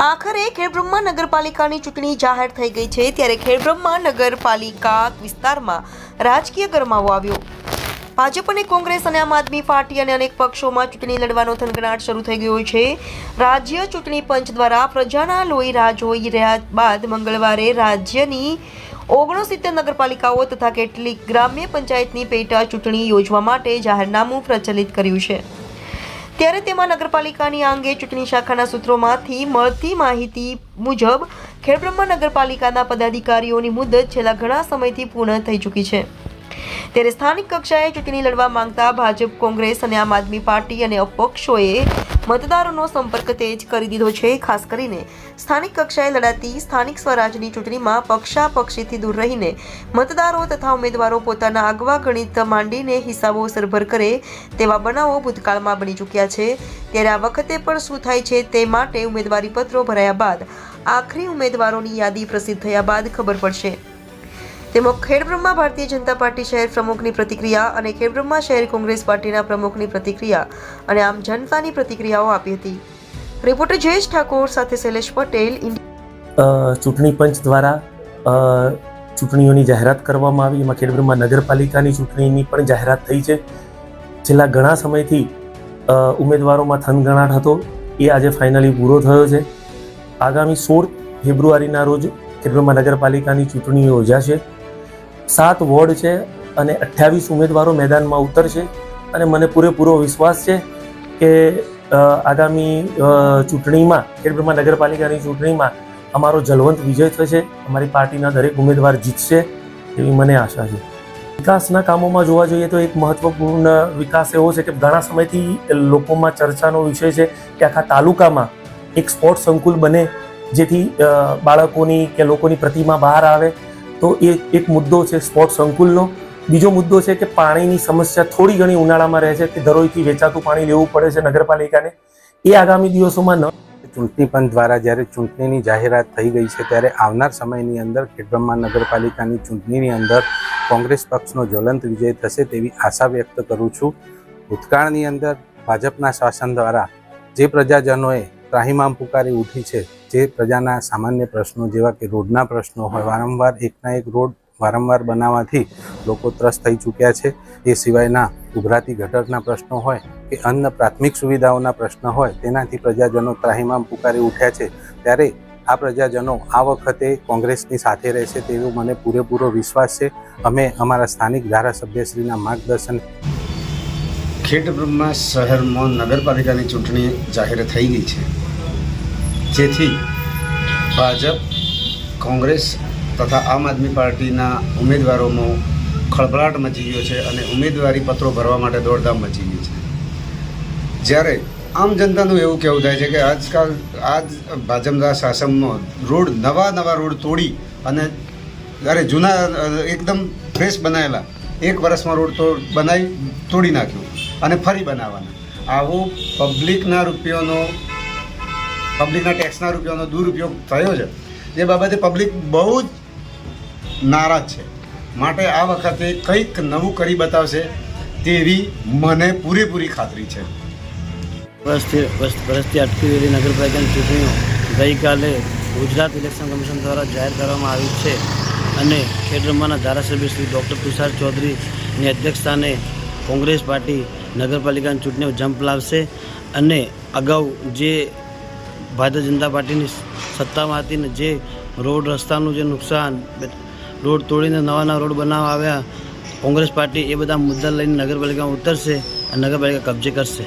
આખરે ખેડબ્રહ્મા નગરપાલિકાની ચૂંટણી જાહેર થઈ ગઈ છે ત્યારે ખેડબ્રહ્મા નગરપાલિકા વિસ્તારમાં રાજકીય ગરમાવો આવ્યો। ભાજપ અને કોંગ્રેસ અને આમ આદમી પાર્ટી અને અનેક પક્ષોમાં ચૂંટણી લડવાનો થનગનાટ શરૂ થઈ ગયો છે। રાજ્ય ચૂંટણી પંચ દ્વારા પ્રજાના લોહી રાહ જોઈ રહ્યા બાદ મંગળવારે રાજ્યની 69 નગરપાલિકાઓ તથા કેટલીક ગ્રામ્ય પંચાયતની પેટા ચૂંટણી યોજવા માટે જાહેરનામું પ્રચલિત કર્યું છે। ત્યારે તેમાં નગરપાલિકાની આ અંગે ચૂંટણી શાખાના સૂત્રોમાંથી મળતી માહિતી મુજબ ખેડબ્રહ્મા નગરપાલિકાના પદાધિકારીઓની મુદત છેલ્લા ઘણા સમયથી પૂર્ણ થઈ ચૂકી છે। ત્યારે સ્થાનિક કક્ષાએ ચૂંટણી લડવા માંગતા ભાજપ, કોંગ્રેસ અને આમ આદમી પાર્ટી અને અપક્ષોએ મતદારોનો સંપર્ક તેજ કરી દીધો છે। ખાસ કરીને સ્થાનિક કક્ષાએ લડાતી સ્થાનિક સ્વરાજની ચૂંટણીમાં પક્ષાપક્ષીથી દૂર રહીને મતદારો તથા ઉમેદવારો પોતાના આગવા ગણિત માંડીને હિસાબો સરભર કરે તેવા બનાવો ભૂતકાળમાં બની ચૂક્યા છે। ત્યારે આ વખતે પણ શું થાય છે તે માટે ઉમેદવારી પત્રો ભરાયા બાદ આખરી ઉમેદવારોની યાદી પ્રસિદ્ધ થયા બાદ ખબર પડશે। તેમાં ખેડબ્રહ્મા ભારતીય જનતા પાર્ટી શહેર પ્રમુખની પ્રતિક્રિયા અને ખેડબ્રહ્મા શહેર કોંગ્રેસ પાર્ટીના પ્રમુખની પ્રતિક્રિયા અને આમ જનતાની પ્રતિક્રિયાઓ આપી હતી। રિપોર્ટર જયેશ ઠાકોર સાથે શૈલેષ પટેલ। ચૂંટણી પંચ દ્વારા ચૂંટણીઓની જાહેરાત કરવામાં આવી, એમાં ખેડબ્રહ્મા નગરપાલિકાની ચૂંટણીની પણ જાહેરાત થઈ છે। છેલ્લા ઘણા સમયથી ઉમેદવારોમાં થનગનાટ હતો, એ આજે ફાઇનલી પૂરો થયો છે। આગામી 16 ફેબ્રુઆરીના રોજ ખેડબ્રહ્મા નગરપાલિકાની ચૂંટણી યોજાશે। 7 વોર્ડ છે અને 28 ઉમેદવારો મેદાનમાં ઉતરશે અને મને પૂરેપૂરો વિશ્વાસ છે કે આગામી ચૂંટણીમાં ખેડબ્રહ્મા નગરપાલિકાની ચૂંટણીમાં અમારો જલવંત વિજય થશે, અમારી પાર્ટીના દરેક ઉમેદવાર જીતશે એવી મને આશા છે। વિકાસના કામોમાં જોવા જઈએ તો એક મહત્વપૂર્ણ વિકાસ એવો છે કે ઘણા સમયથી લોકોમાં ચર્ચાનો વિષય છે કે આખા તાલુકામાં એક સ્પોર્ટ્સ સંકુલ બને, જેથી બાળકોની કે લોકોની પ્રતિમા બહાર આવે। તો એ એક મુદ્દો છે સ્પોર્ટ્સ સંકુલનો। બીજો મુદ્દો છે કે પાણીની સમસ્યા થોડી ઘણી ઉનાળામાં રહે છે કે ધરોઈથી વેચાતું પાણી લેવું પડે છે નગરપાલિકાને, એ આગામી દિવસોમાં ચૂંટણી પંચ દ્વારા જ્યારે ચૂંટણીની જાહેરાત થઈ ગઈ છે ત્યારે આવનાર સમયની અંદર ખેડબ્રહ્મા નગરપાલિકાની ચૂંટણીની અંદર કોંગ્રેસ પક્ષનો જ્વલંત વિજય થશે તેવી આશા વ્યક્ત કરું છું। ભૂતકાળની અંદર ભાજપના શાસન દ્વારા જે પ્રજાજનોએ ત્રાહિમામ પુકારી ઉઠી છે, જે પ્રજાના સામાન્ય પ્રશ્નો જેવા કે રોડના પ્રશ્નો હોય, વારંવાર એકના એક રોડ વારંવાર બનાવવાથી લોકો ત્રસ્ત થઈ ચૂક્યા છે। એ સિવાયના ઉભરાતી ગટરના પ્રશ્નો હોય કે અન્ય પ્રાથમિક સુવિધાઓના પ્રશ્ન હોય, તેનાથી પ્રજાજનો ત્રાહિમામ પુકારી ઉઠ્યા છે। ત્યારે આ પ્રજાજનો આ વખતે કોંગ્રેસની સાથે રહેશે તેવો મને પૂરેપૂરો વિશ્વાસ છે। અમે અમારા સ્થાનિક ધારાસભ્યશ્રીના માર્ગદર્શન ખેડબ્રહ્મા શહેરમાં નગરપાલિકાની ચૂંટણી જાહેર થઈ ગઈ છે, જેથી ભાજપ, કોંગ્રેસ તથા આમ આદમી પાર્ટીના ઉમેદવારોમાં ખળભળાટ મચી ગયો છે અને ઉમેદવારી પત્રો ભરવા માટે દોડધામ મચી ગઈ છે। જ્યારે આમ જનતાનું એવું કહેવું થાય છે કે આજકાલ ભાજપના શાસનમાં નવા રોડ તોડી અને જૂના એકદમ ફ્રેશ બનાવેલા 1 વર્ષમાં રોડ બનાવી તોડી નાખ્યું અને ફરી બનાવવાના, આવો પબ્લિકના ટેક્સના રૂપિયાનો દુરુપયોગ થયો છે, જે બાબતે પબ્લિક બહુ જ નારાજ છે। માટે આ વખતે કંઈક નવું કરી બતાવશે તેવી મને પૂરેપૂરી ખાતરી છે। વર્ષથી અટકી રહેલી નગરપાલિકાની ચૂંટણીઓ ગઈકાલે ગુજરાત ઇલેક્શન કમિશન દ્વારા જાહેર કરવામાં આવી છે અને ખેડબ્રહ્માના ધારાસભ્ય શ્રી ડૉક્ટર તુષાર ચૌધરીની અધ્યક્ષસ્થાને કોંગ્રેસ પાર્ટી નગરપાલિકાની ચૂંટણીઓ જંપ લાવશે અને અગાઉ જે ભારતીય જનતા પાર્ટીની સત્તામાં હતી ને જે રોડ રસ્તાનું જે નુકસાન, રોડ તોડીને નવા રોડ બનાવવા આવ્યા કોંગ્રેસ પાર્ટી, એ બધા મુદ્દા લઈને નગરપાલિકામાં ઉતરશે અને નગરપાલિકા કબજે કરશે।